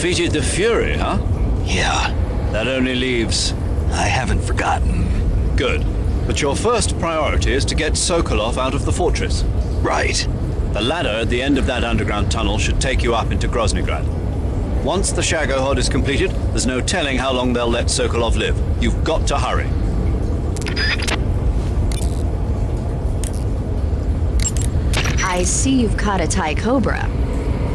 defeated the Fury, huh? Yeah, That only leaves... I haven't forgotten. Good. But your first priority is to get Sokolov out of the fortress. Right. The ladder at the end of that underground tunnel should take you up into Groznygrad. Once the Shagohod is completed, there's no telling how long they'll let Sokolov live. You've got to hurry. I see you've caught a Thai cobra.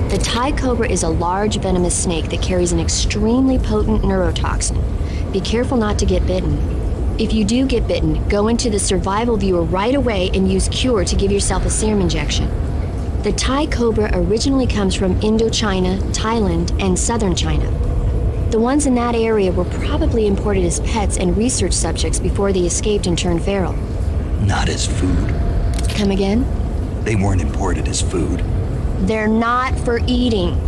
The Thai cobra is a large venomous snake that carries an extremely potent neurotoxin. Be careful not to get bitten. If you do get bitten, go into the survival viewer right away and use Cure to give yourself a serum injection. The Thai cobra originally comes from Indochina, Thailand, and southern China. The ones in that area were probably imported as pets and research subjects before they escaped and turned feral. Not as food. Come again? They weren't imported as food. They're not for eating.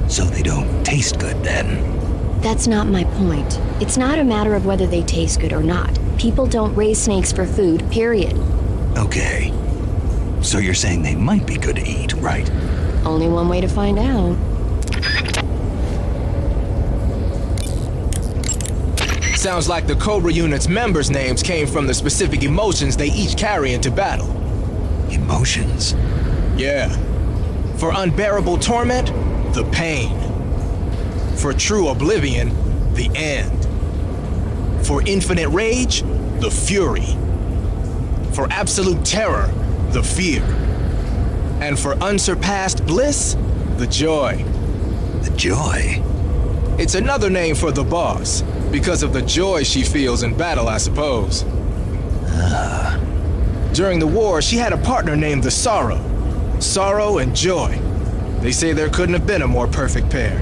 So they don't taste good then. That's not my point. It's not a matter of whether they taste good or not. People don't raise snakes for food, period. Okay. So you're saying they might be good to eat, right? Only one way to find out. Sounds like the Cobra Unit's members' names came from the specific emotions they each carry into battle. Emotions? Yeah. For unbearable torment, the pain. For true oblivion, the end. For infinite rage, the fury. For absolute terror, the fear. And for unsurpassed bliss, the joy. The joy? It's another name for the boss, because of the joy she feels in battle, I suppose. During the war, she had a partner named the Sorrow. Sorrow and joy. They say there couldn't have been a more perfect pair.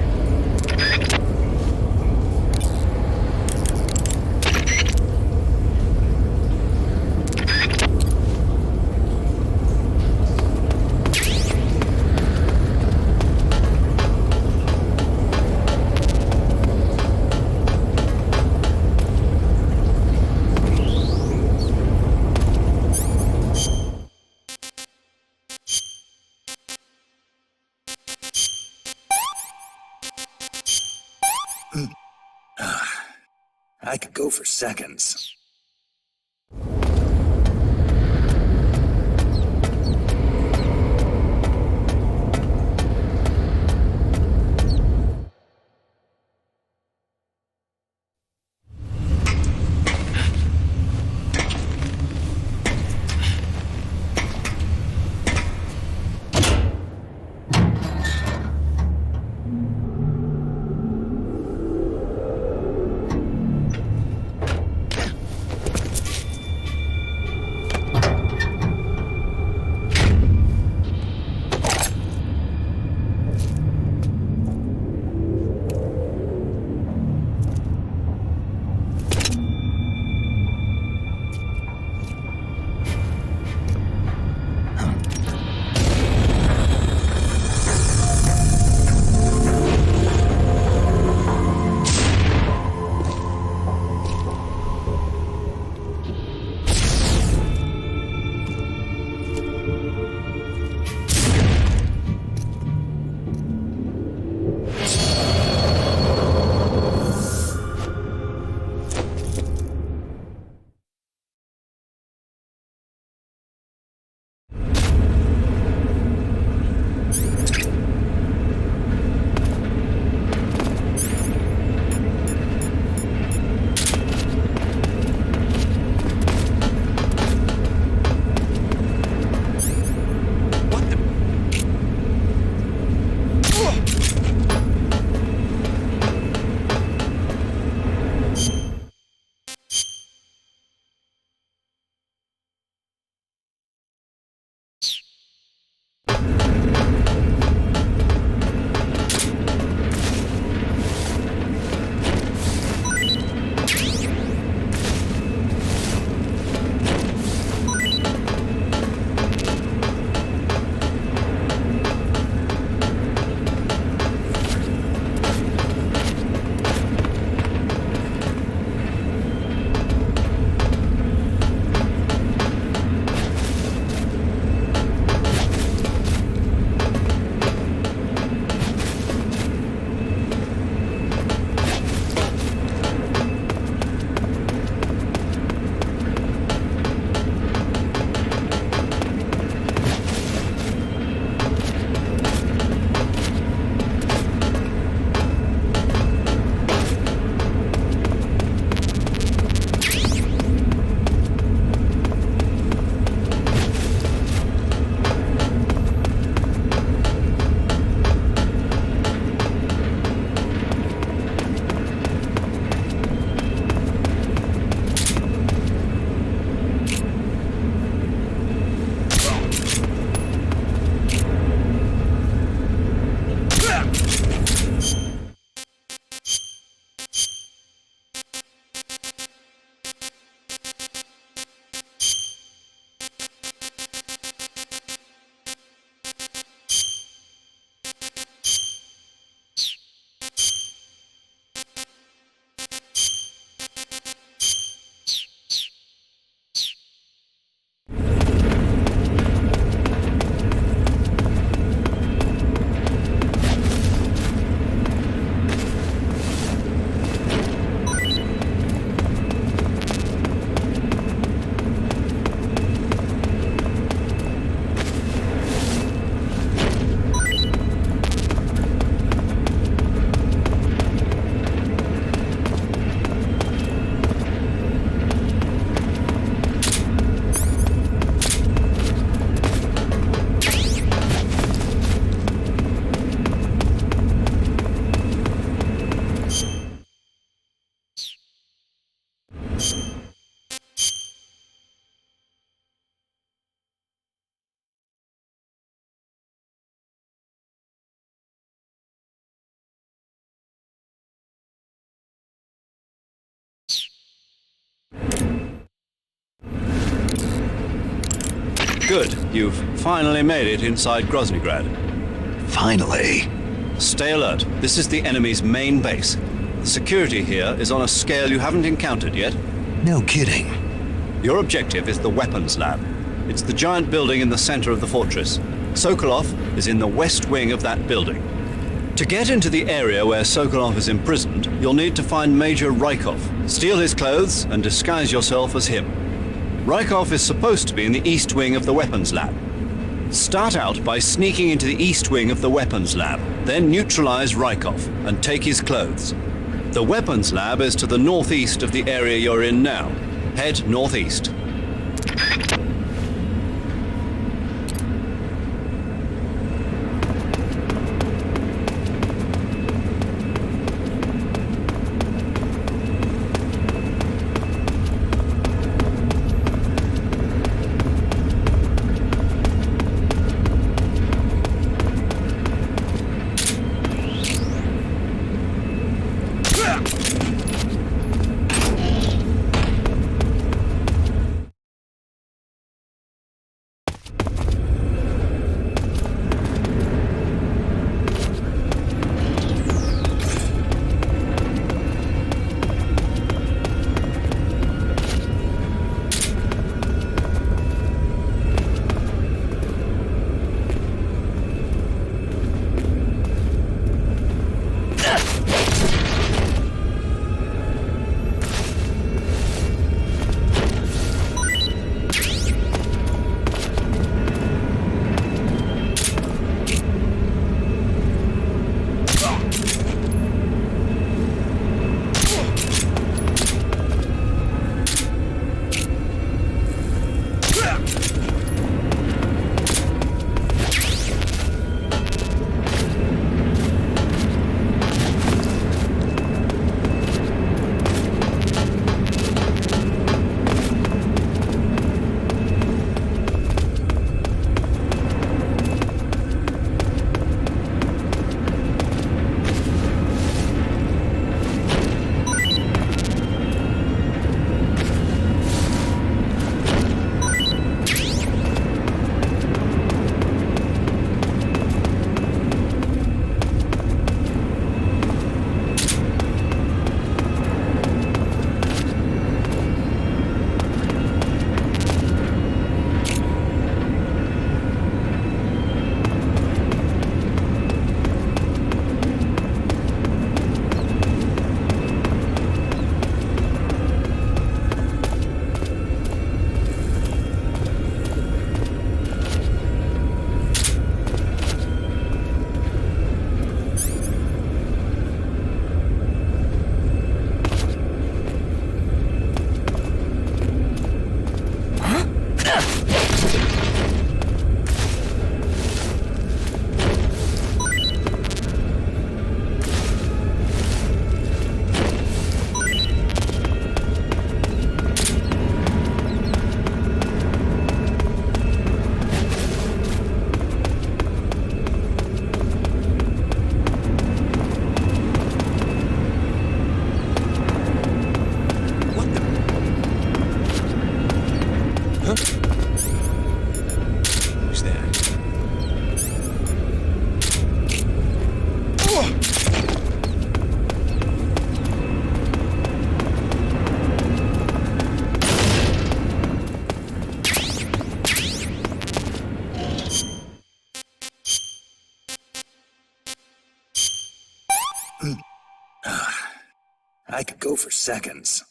I could go for seconds. Good. You've finally made it inside Groznygrad. Finally. Stay alert. This is the enemy's main base. The security here is on a scale you haven't encountered yet. No kidding. Your objective is the weapons lab. It's the giant building in the center of the fortress. Sokolov is in the west wing of that building. To get into the area where Sokolov is imprisoned, you'll need to find Major Rykov, steal his clothes, and disguise yourself as him. Rykov is supposed to be in the east wing of the weapons lab. Start out by sneaking into the east wing of the weapons lab, then neutralize Rykov and take his clothes. The weapons lab is to the northeast of the area you're in now. Head northeast. I could go for seconds.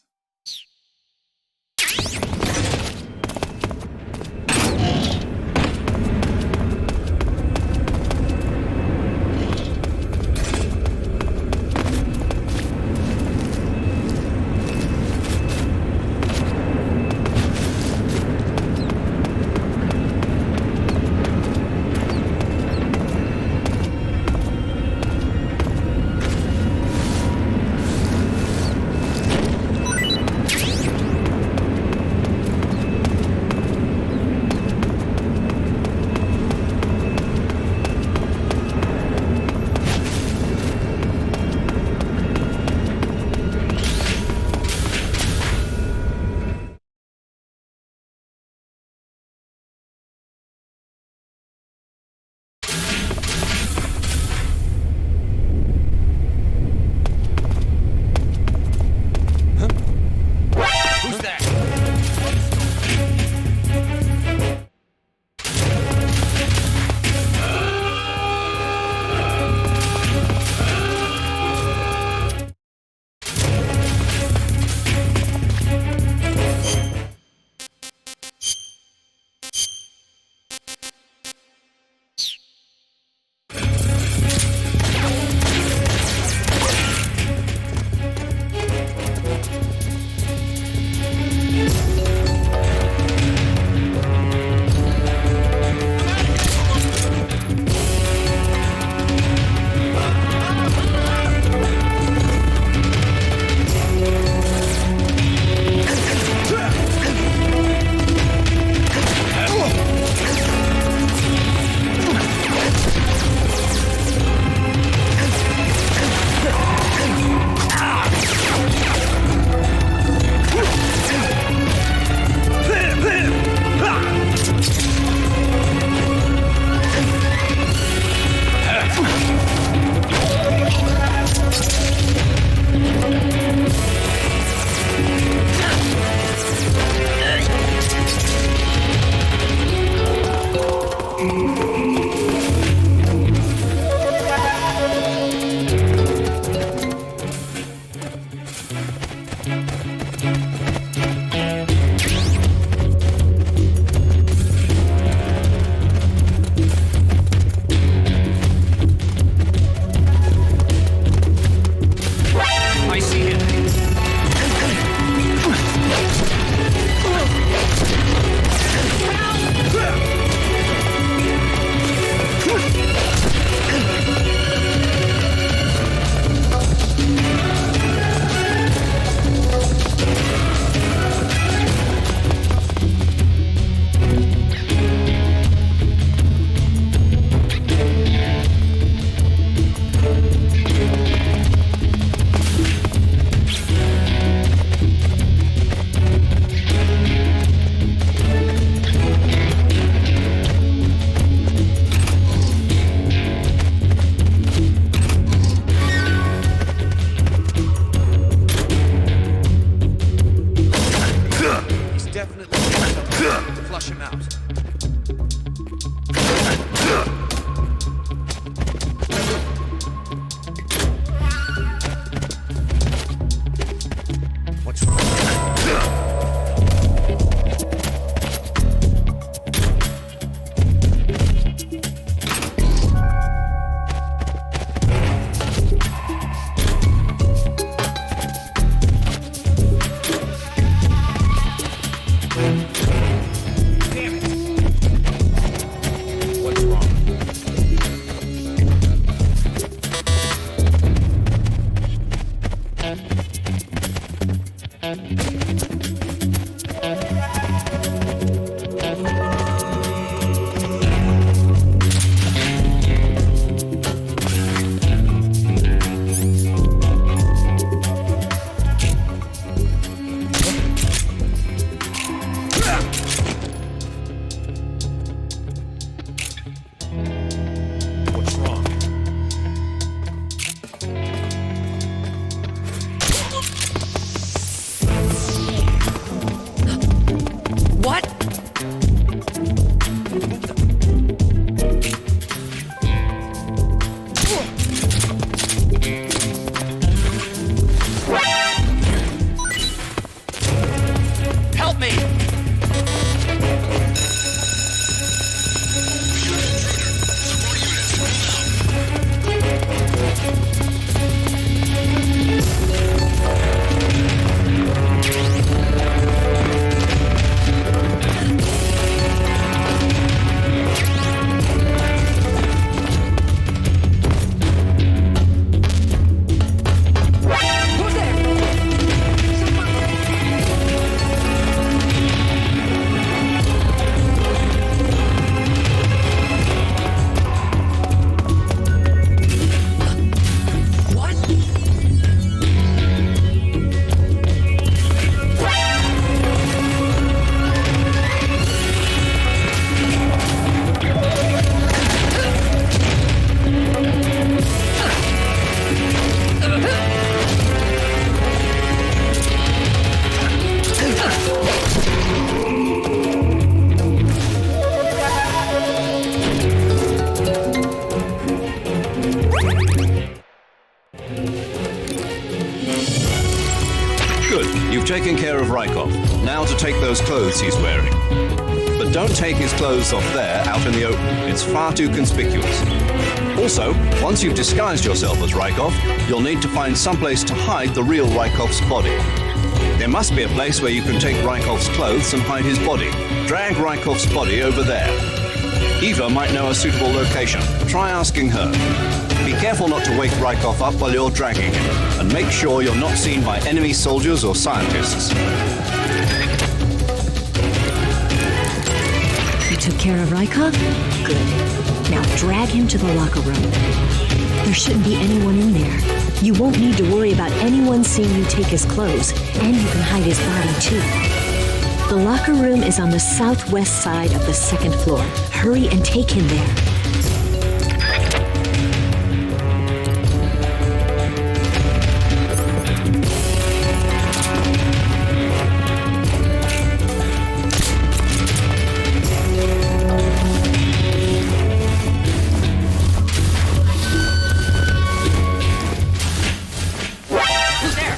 him out. What's wrong? Damn it! What's wrong? What's wrong? What? Help me! Who's there? What? Good. You've taken care of Rykov. Now to take those clothes he's wearing. But don't take his clothes off there out in the open. It's far too conspicuous. Also, once you've disguised yourself as Rykov, you'll need to find someplace to hide the real Rykov's body. There must be a place where you can take Rykov's clothes and hide his body. Drag Rykov's body over there. Eva might know a suitable location. Try asking her. Be careful not to wake Rykov up while you're dragging him, and make sure you're not seen by enemy soldiers or scientists. You took care of Rykov? Good. Now drag him to the locker room. There shouldn't be anyone in there. You won't need to worry about anyone seeing you take his clothes, and you can hide his body too. The locker room is on the southwest side of the second floor. Hurry and take him there. Who's there?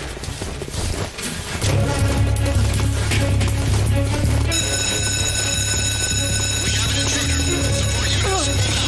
We have an intruder. Support units, move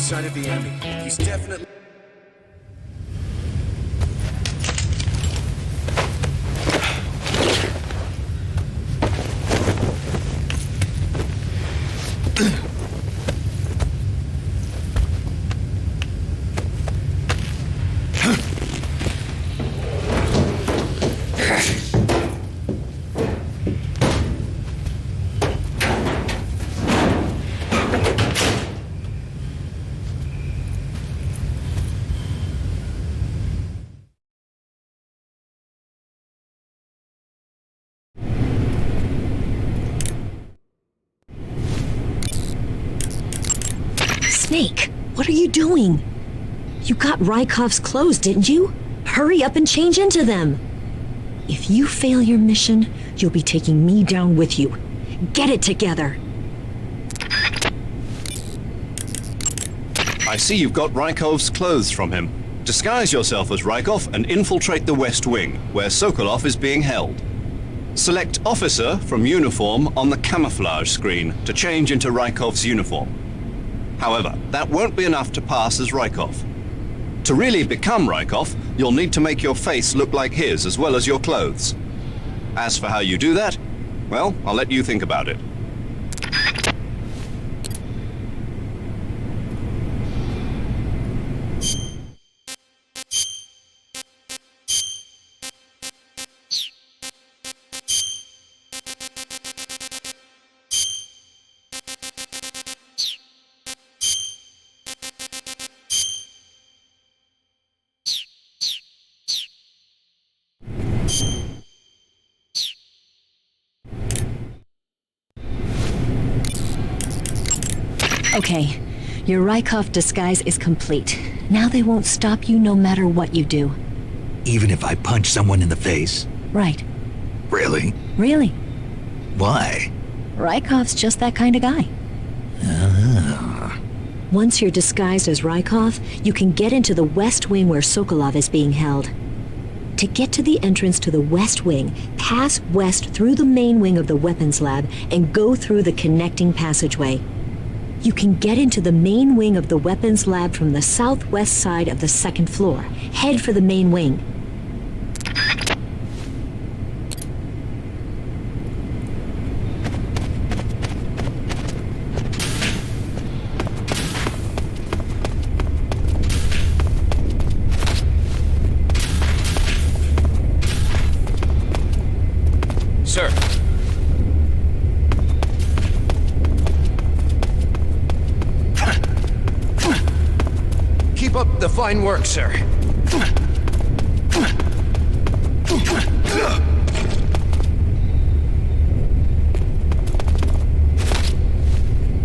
sight of the enemy. He's definitely... Snake, what are you doing? You got Rykov's clothes, didn't you? Hurry up and change into them. If you fail your mission, you'll be taking me down with you. Get it together. I see you've got Rykov's clothes from him. Disguise yourself as Rykov and infiltrate the West Wing, where Sokolov is being held. Select Officer from Uniform on the camouflage screen to change into Rykov's uniform. However, that won't be enough to pass as Rykov. To really become Rykov, you'll need to make your face look like his as well as your clothes. As for how you do that, well, I'll let you think about it. Okay, your Rykov disguise is complete. Now they won't stop you no matter what you do. Even if I punch someone in the face? Right. Really? Really. Why? Rykov's just that kind of guy. Once you're disguised as Rykov, you can get into the West Wing where Sokolov is being held. To get to the entrance to the West Wing, pass west through the main wing of the weapons lab and go through the connecting passageway. You can get into the main wing of the weapons lab from the southwest side of the second floor. Head for the main wing. Sir. Keep up the fine work, sir.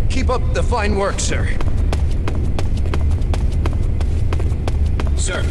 Keep up the fine work, sir. Sir.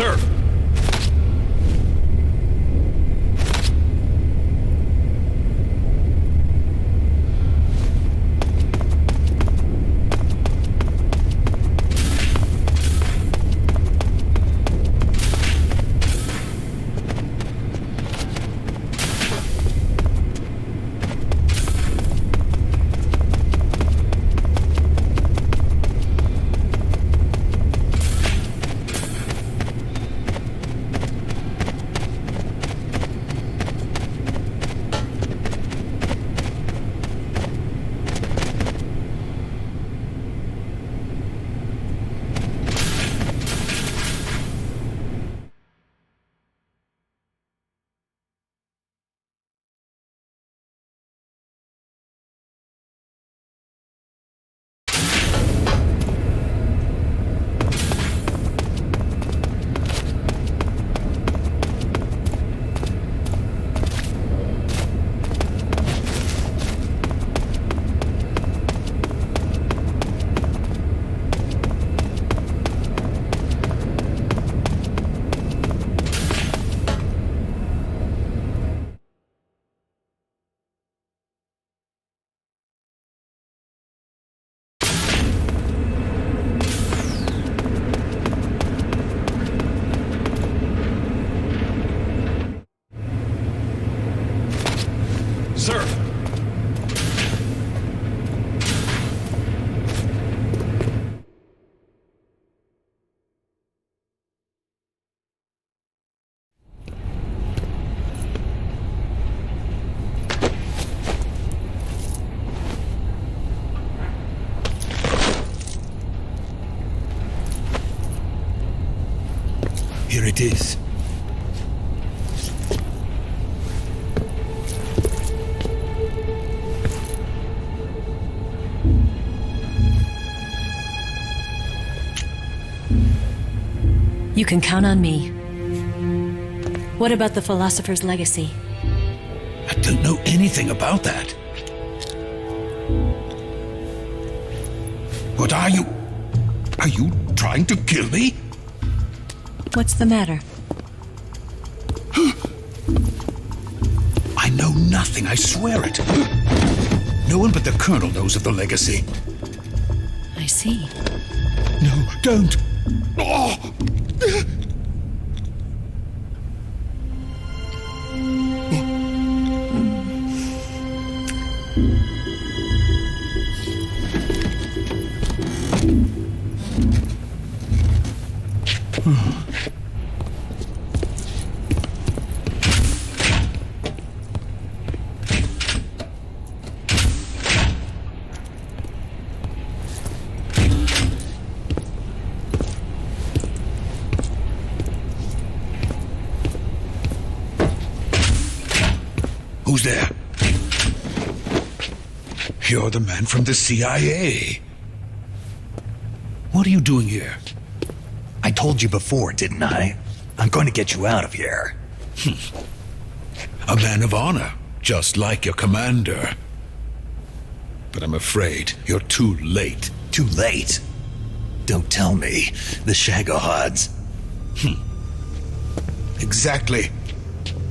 Sir! Sir! Here it is. You can count on me. What about the philosopher's legacy? I don't know anything about that. What are you? Are you trying to kill me? What's the matter? I know nothing, I swear it. No one but the Colonel knows of the legacy. I see. No, don't. Oh! Who's there? You're the man from the CIA. What are you doing here? I told you before, didn't I? I'm going to get you out of here. A man of honor, just like your commander. But I'm afraid you're too late. Too late? Don't tell me. The Shagohods. Exactly.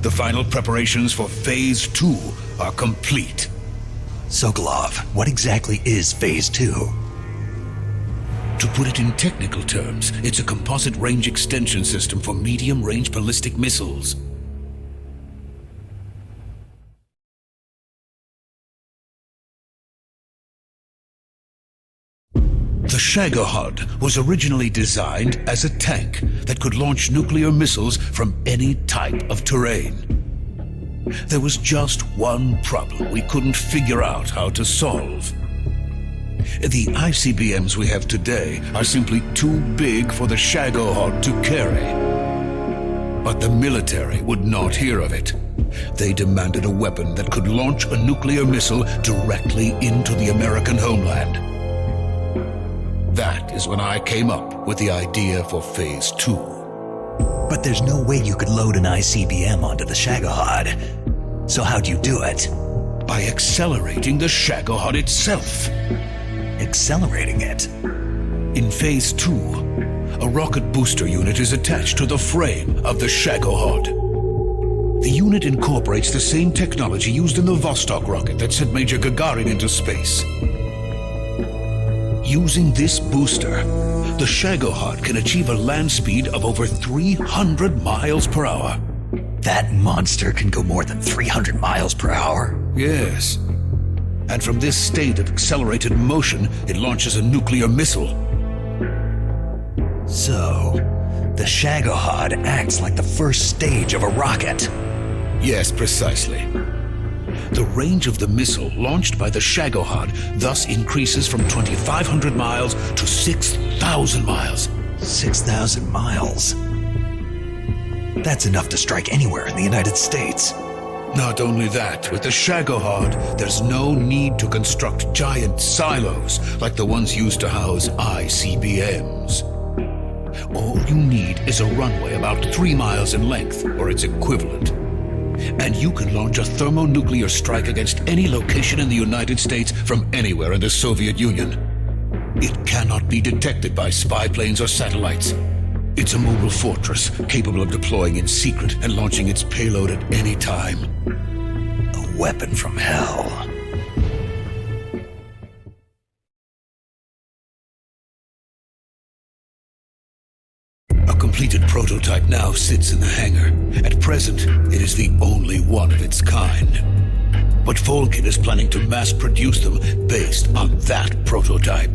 The final preparations for Phase 2 are complete. Sokolov, what exactly is Phase 2? To put it in technical terms, it's a composite range extension system for medium-range ballistic missiles. The Shagohod was originally designed as a tank that could launch nuclear missiles from any type of terrain. There was just one problem we couldn't figure out how to solve. The ICBMs we have today are simply too big for the Shagohod to carry. But the military would not hear of it. They demanded a weapon that could launch a nuclear missile directly into the American homeland. That is when I came up with the idea for Phase 2. But there's no way you could load an ICBM onto the Shagohod. So how'd you do it? By accelerating the Shagohod itself. Accelerating it? In Phase 2, a rocket booster unit is attached to the frame of the Shagohod. The unit incorporates the same technology used in the Vostok rocket that sent Major Gagarin into space. Using this booster, the Shagohod can achieve a land speed of over 300 miles per hour. That monster can go more than 300 miles per hour? Yes. And from this state of accelerated motion, it launches a nuclear missile. So, the Shagohod acts like the first stage of a rocket. Yes, precisely. The range of the missile launched by the Shagohod thus increases from 2,500 miles to 6,000 miles. 6,000 miles? That's enough to strike anywhere in the United States. Not only that, with the Shagohod, there's no need to construct giant silos like the ones used to house ICBMs. All you need is a runway about 3 miles in length, or its equivalent. And you can launch a thermonuclear strike against any location in the United States from anywhere in the Soviet Union. It cannot be detected by spy planes or satellites. It's a mobile fortress capable of deploying in secret and launching its payload at any time. A weapon from hell. A completed prototype now sits in the hangar. At present, it is the only one of its kind. But Volkin is planning to mass produce them based on that prototype.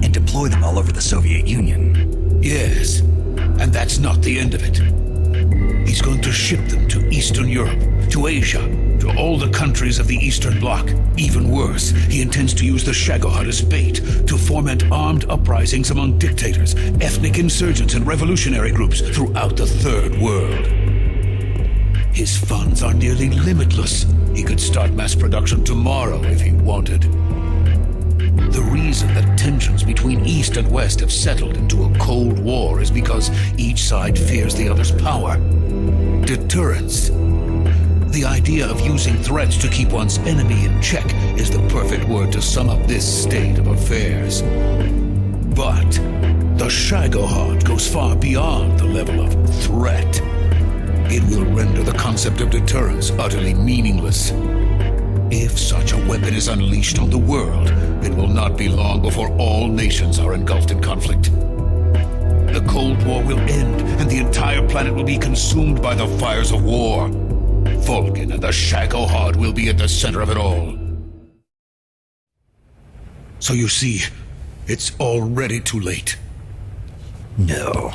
And deploy them all over the Soviet Union. Yes, and that's not the end of it. He's going to ship them to Eastern Europe, to Asia, to all the countries of the Eastern Bloc. Even worse, he intends to use the Shagohod as bait to foment armed uprisings among dictators, ethnic insurgents, and revolutionary groups throughout the Third World. His funds are nearly limitless. He could start mass production tomorrow if he wanted. The reason that tensions between East and West have settled into a Cold War is because each side fears the other's power. Deterrence. The idea of using threats to keep one's enemy in check is the perfect word to sum up this state of affairs. But the Shagohod goes far beyond the level of threat. It will render the concept of deterrence utterly meaningless. If such a weapon is unleashed on the world, it will not be long before all nations are engulfed in conflict. The Cold War will end, and the entire planet will be consumed by the fires of war. Volkin and the Shagohod will be at the center of it all. So you see, it's already too late. No,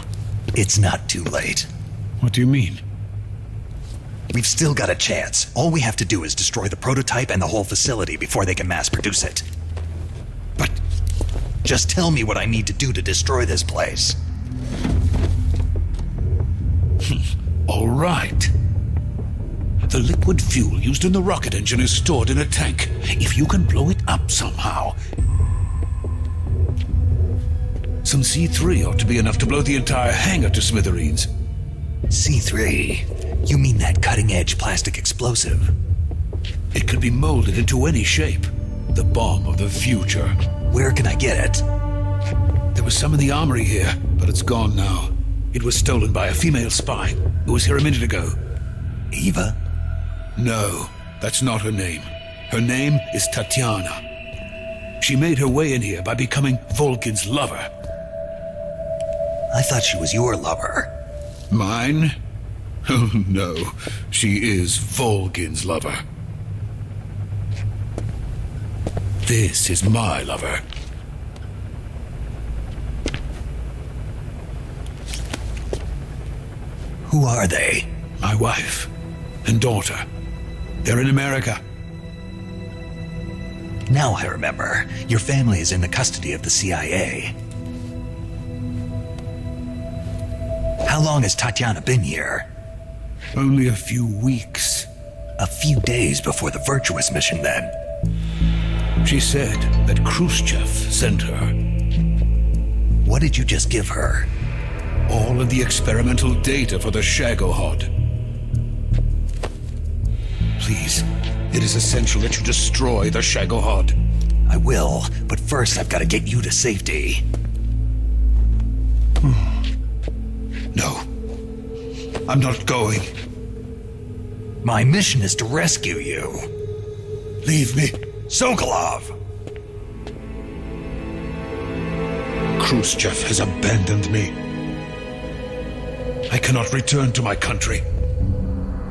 it's not too late. What do you mean? We've still got a chance. All we have to do is destroy the prototype and the whole facility before they can mass produce it. But just tell me what I need to do to destroy this place. all right. The liquid fuel used in the rocket engine is stored in a tank. If you can blow it up somehow, some C3 ought to be enough to blow the entire hangar to smithereens. C3? You mean that cutting-edge plastic explosive? It could be molded into any shape. The bomb of the future. Where can I get it? There was some in the armory here, but it's gone now. It was stolen by a female spy who was here a minute ago. Eva? No, that's not her name. Her name is Tatiana. She made her way in here by becoming Volkin's lover. I thought she was your lover. Mine? Oh no, she is Volkin's lover. This is my lover. Who are they? My wife and daughter. They're in America. Now I remember. Your family is in the custody of the CIA. How long has Tatiana been here? Only a few weeks. A few days before the Virtuous mission, then. She said that Khrushchev sent her. What did you just give her? All of the experimental data for the Shagohod. Please, it is essential that you destroy the Shagohod. I will, but first I've got to get you to safety. No. I'm not going. My mission is to rescue you. Leave me. Sokolov! Khrushchev has abandoned me. I cannot return to my country.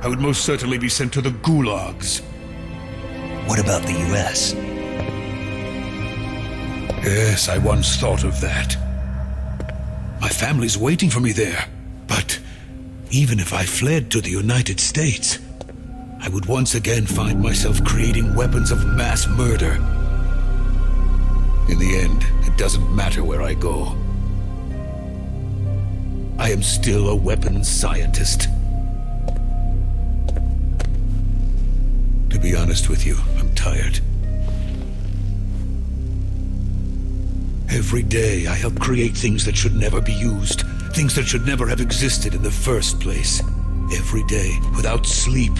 I would most certainly be sent to the gulags. What about the US? Yes, I once thought of that. My family's waiting for me there. But even if I fled to the United States, I would once again find myself creating weapons of mass murder. In the end, it doesn't matter where I go. I am still a weapons scientist. To be honest with you, I'm tired. Every day I help create things that should never be used, things that should never have existed in the first place. Every day, without sleep.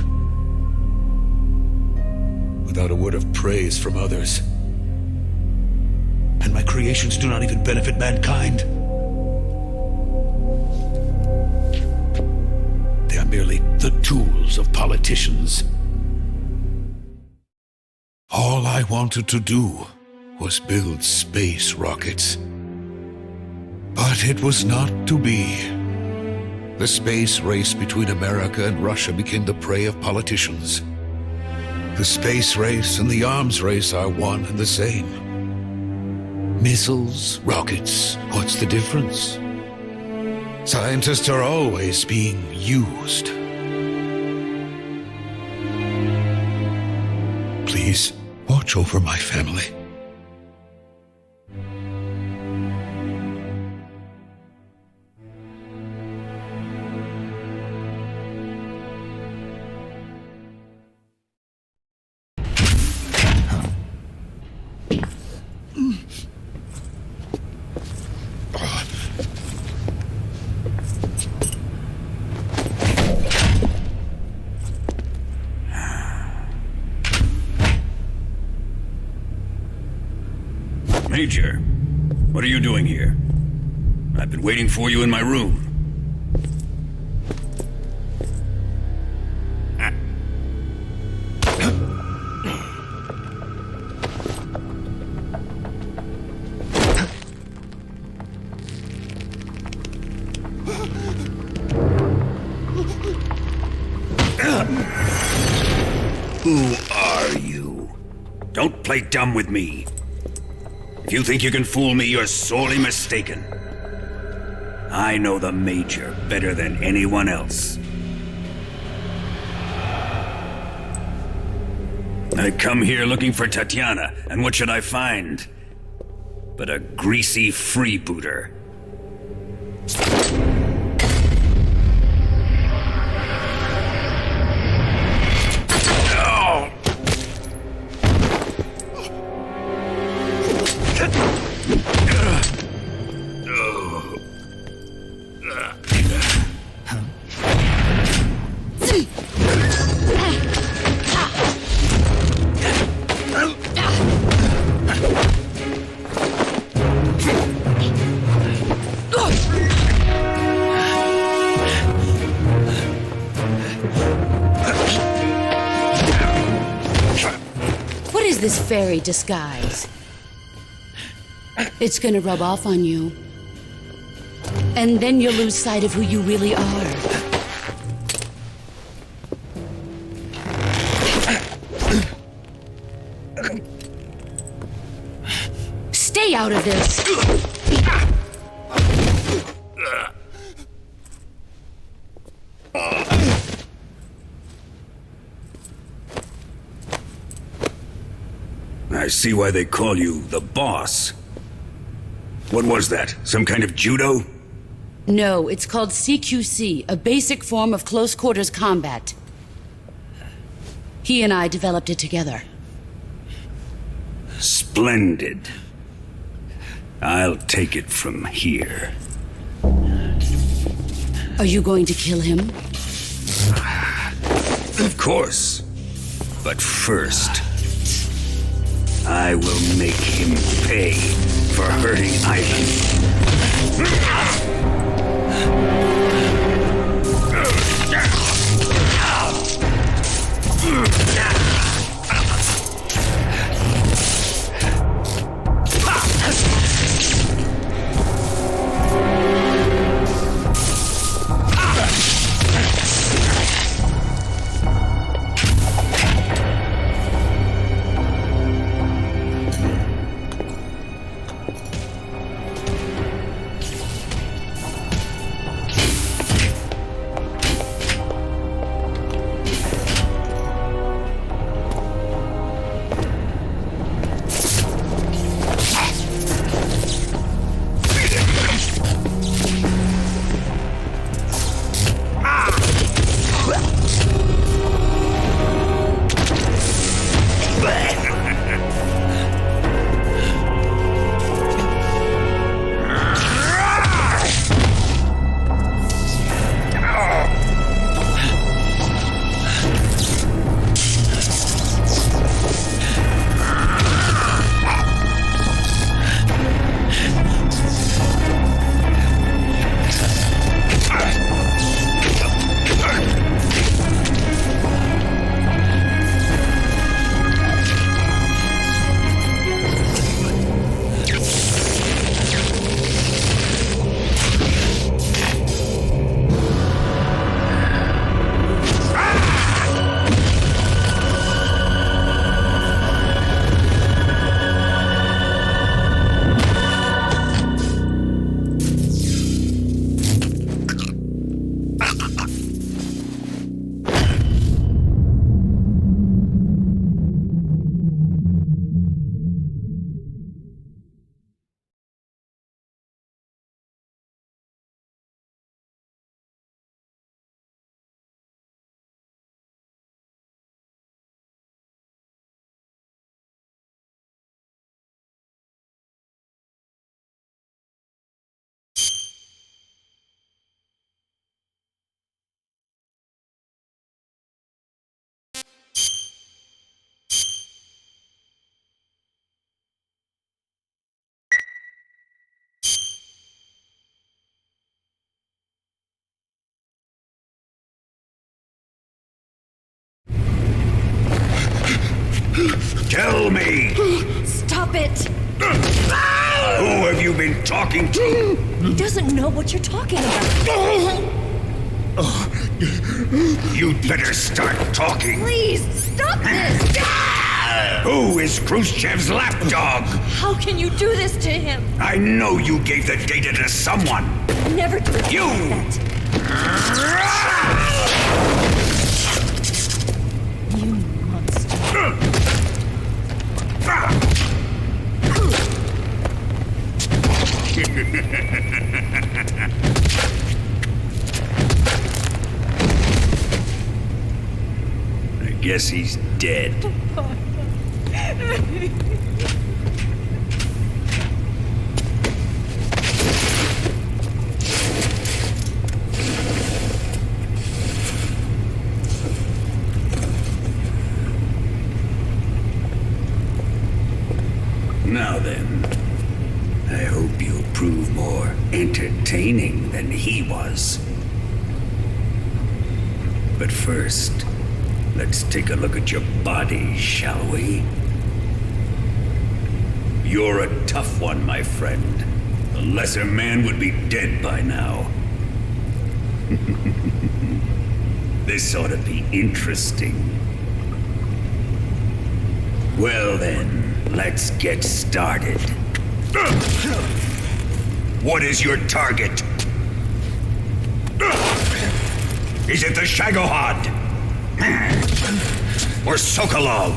Without a word of praise from others. And my creations do not even benefit mankind. They are merely the tools of politicians. All I wanted to do was build space rockets. But it was not to be. The space race between America and Russia became the prey of politicians. The space race and the arms race are one and the same. Missiles, rockets, what's the difference? Scientists are always being used. Please, watch over my family. Major, what are you doing here? I've been waiting for you in my room. Who are you? Don't play dumb with me. If you think you can fool me, you're sorely mistaken. I know the Major better than anyone else. I come here looking for Tatiana, and what should I find? But a greasy freebooter. This fairy disguise. It's gonna rub off on you. And then you'll lose sight of who you really are. Stay out of this! I see why they call you the boss. What was that? Some kind of judo? No, it's called CQC, a basic form of close quarters combat. He and I developed it together. Splendid. I'll take it from here. Are you going to kill him? Of course. But first, I will make him pay for hurting Ivan. Tell me! Stop it! Who have you been talking to? He doesn't know what you're talking about. You'd better start talking. Please, stop this! Who is Khrushchev's lapdog? How can you do this to him? I know you gave the data to someone. Never do it You! like that. You monster. I guess he's dead. Now then, I hope you'll prove more entertaining than he was. But first, let's take a look at your body, shall we? You're a tough one, my friend. A lesser man would be dead by now. This ought to be interesting. Well then, let's get started. What is your target? Is it the Shagohod? Or Sokolov?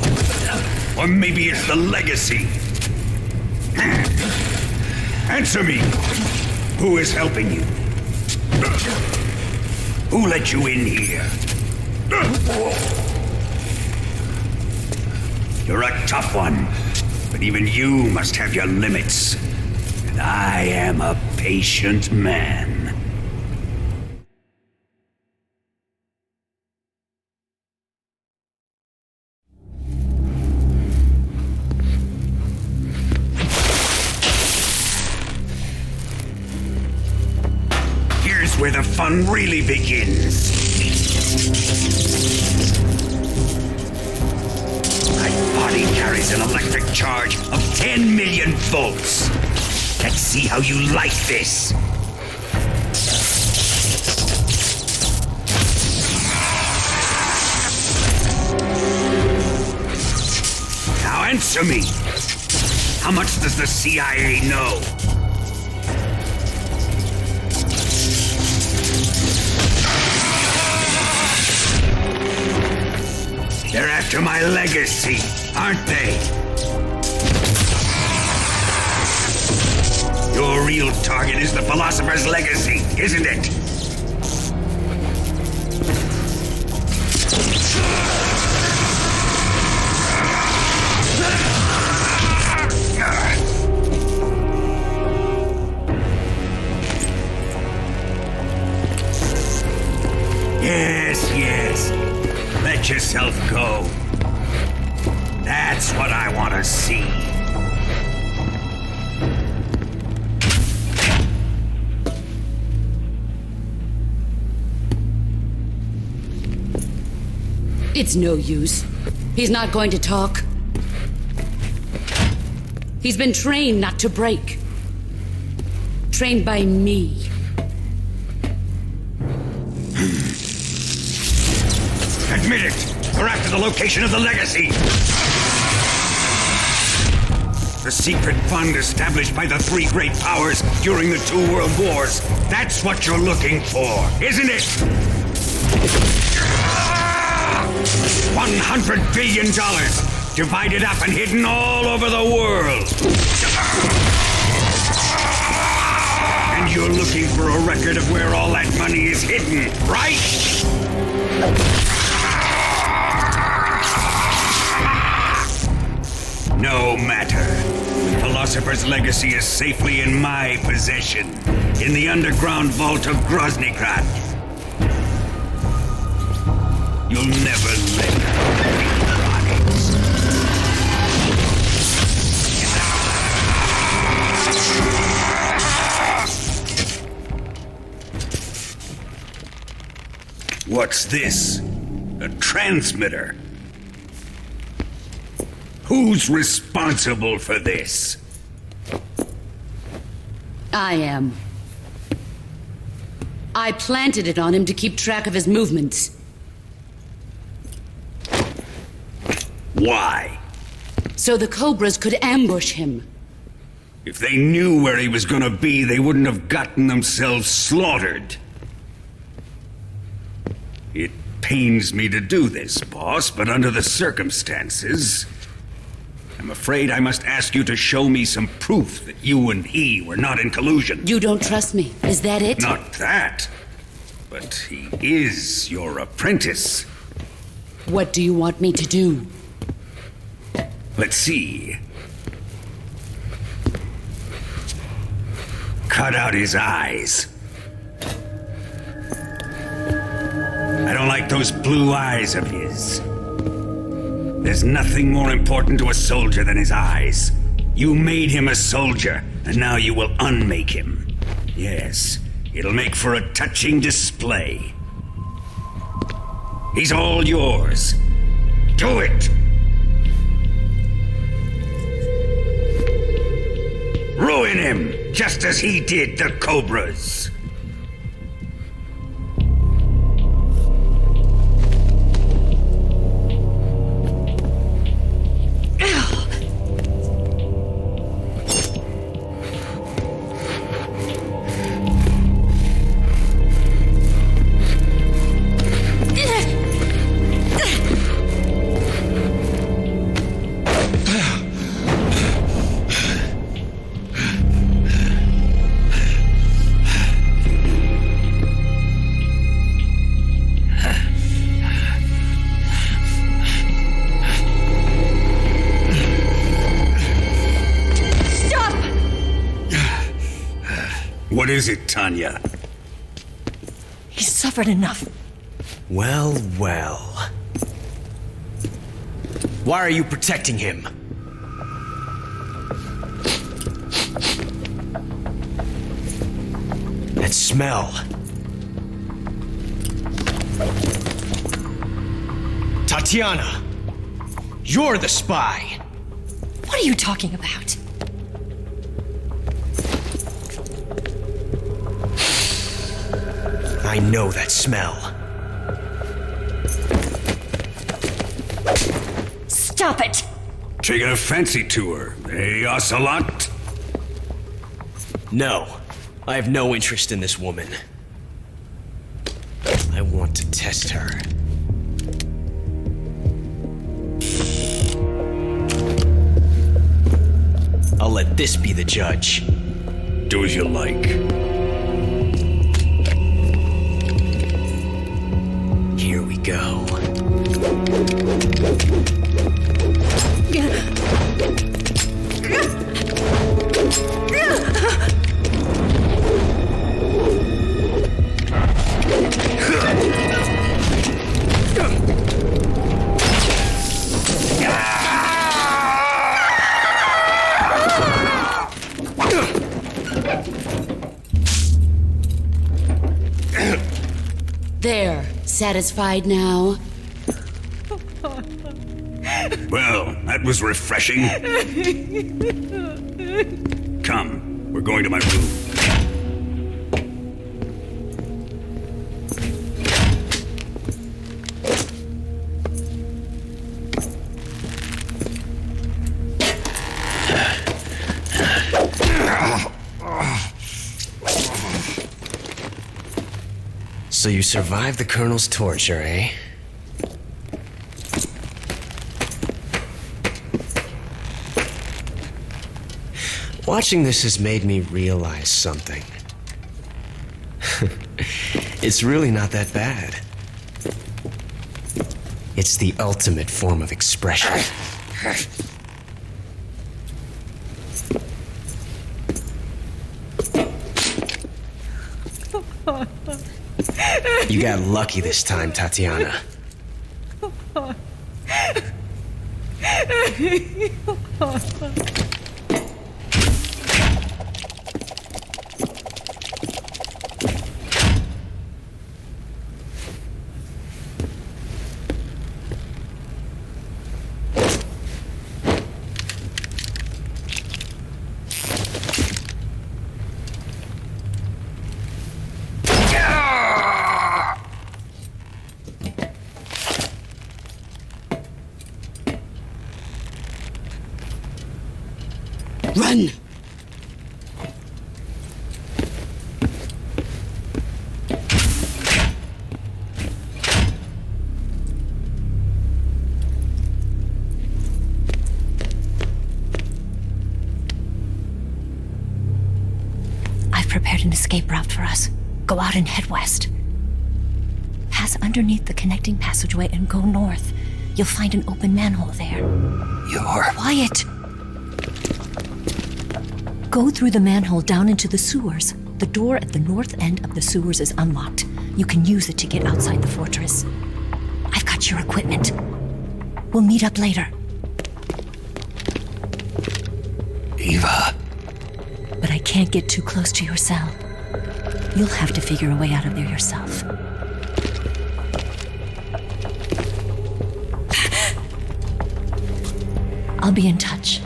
Or maybe it's the Legacy? Answer me! Who is helping you? Who let you in here? You're a tough one, but even you must have your limits. And I am a patient man. Here's where the fun really begins. My body carries an electric charge of 10 million volts. Let's see how you like this. Now answer me. How much does the CIA know? They're after my legacy, aren't they? Your real target is the Philosopher's Legacy, isn't it? Yes. Let yourself go. That's what I want to see. It's no use. He's not going to talk. He's been trained not to break. Trained by me. Admit it! We're after the location of the Legacy! The secret fund established by the three great powers during the 2 world wars. That's what you're looking for, isn't it? $100 billion, divided up and hidden all over the world. And you're looking for a record of where all that money is hidden, right? No matter. The Philosopher's Legacy is safely in my possession, in the underground vault of Groznygrad. You'll never let me rot it. What's this? A transmitter. Who's responsible for this? I am. I planted it on him to keep track of his movements. Why? So the Cobras could ambush him. If they knew where he was gonna be, they wouldn't have gotten themselves slaughtered. It pains me to do this, boss, but under the circumstances, I'm afraid I must ask you to show me some proof that you and he were not in collusion. You don't trust me, is that it? Not that, but he is your apprentice. What do you want me to do? Let's see. Cut out his eyes. I don't like those blue eyes of his. There's nothing more important to a soldier than his eyes. You made him a soldier, and now you will unmake him. Yes, it'll make for a touching display. He's all yours. Do it! Ruin him, just as he did the Cobras. What is it, Tanya? He's suffered enough. Well, well. Why are you protecting him? That smell. Tatiana! You're the spy! What are you talking about? I know that smell. Stop it! Taking a fancy to her, eh, Ocelot? No, I have no interest in this woman. I want to test her. I'll let this be the judge. Do as you like. Here we go. There, satisfied now? Well, that was refreshing. Come, we're going to my room. So you survived the Colonel's torture, eh? Watching this has made me realize something. It's really not that bad. It's the ultimate form of expression. You got lucky this time, Tatiana. Run! I've prepared an escape route for us. Go out and head west. Pass underneath the connecting passageway and go north. You'll find an open manhole there. You're... Quiet! Go through the manhole down into the sewers. The door at the north end of the sewers is unlocked. You can use it to get outside the fortress. I've got your equipment. We'll meet up later. Eva. But I can't get too close to your cell. You'll have to figure a way out of there yourself. I'll be in touch.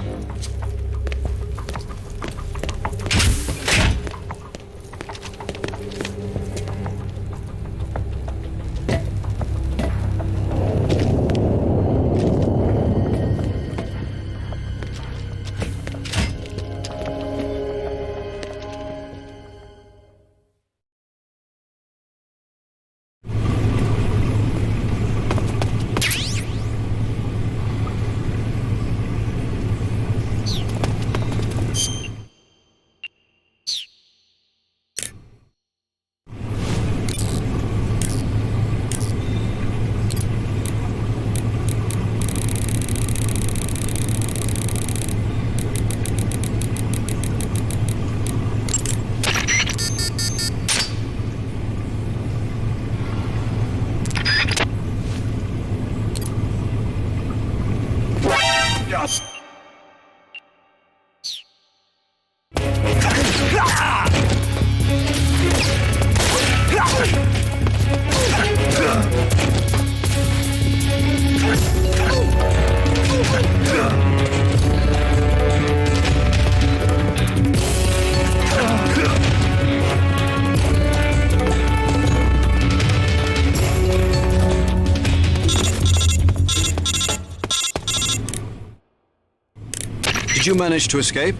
Did you manage to escape?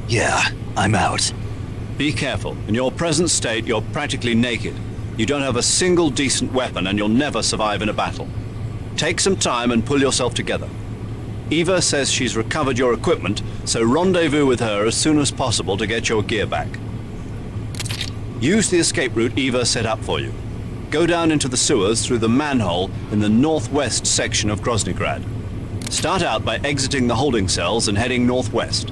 Yeah, I'm out. Be careful. In your present state, you're practically naked. You don't have a single decent weapon, and you'll never survive in a battle. Take some time and pull yourself together. Eva says she's recovered your equipment, so rendezvous with her as soon as possible to get your gear back. Use the escape route Eva set up for you. Go down into the sewers through the manhole in the northwest section of Groznygrad. Start out by exiting the holding cells and heading northwest.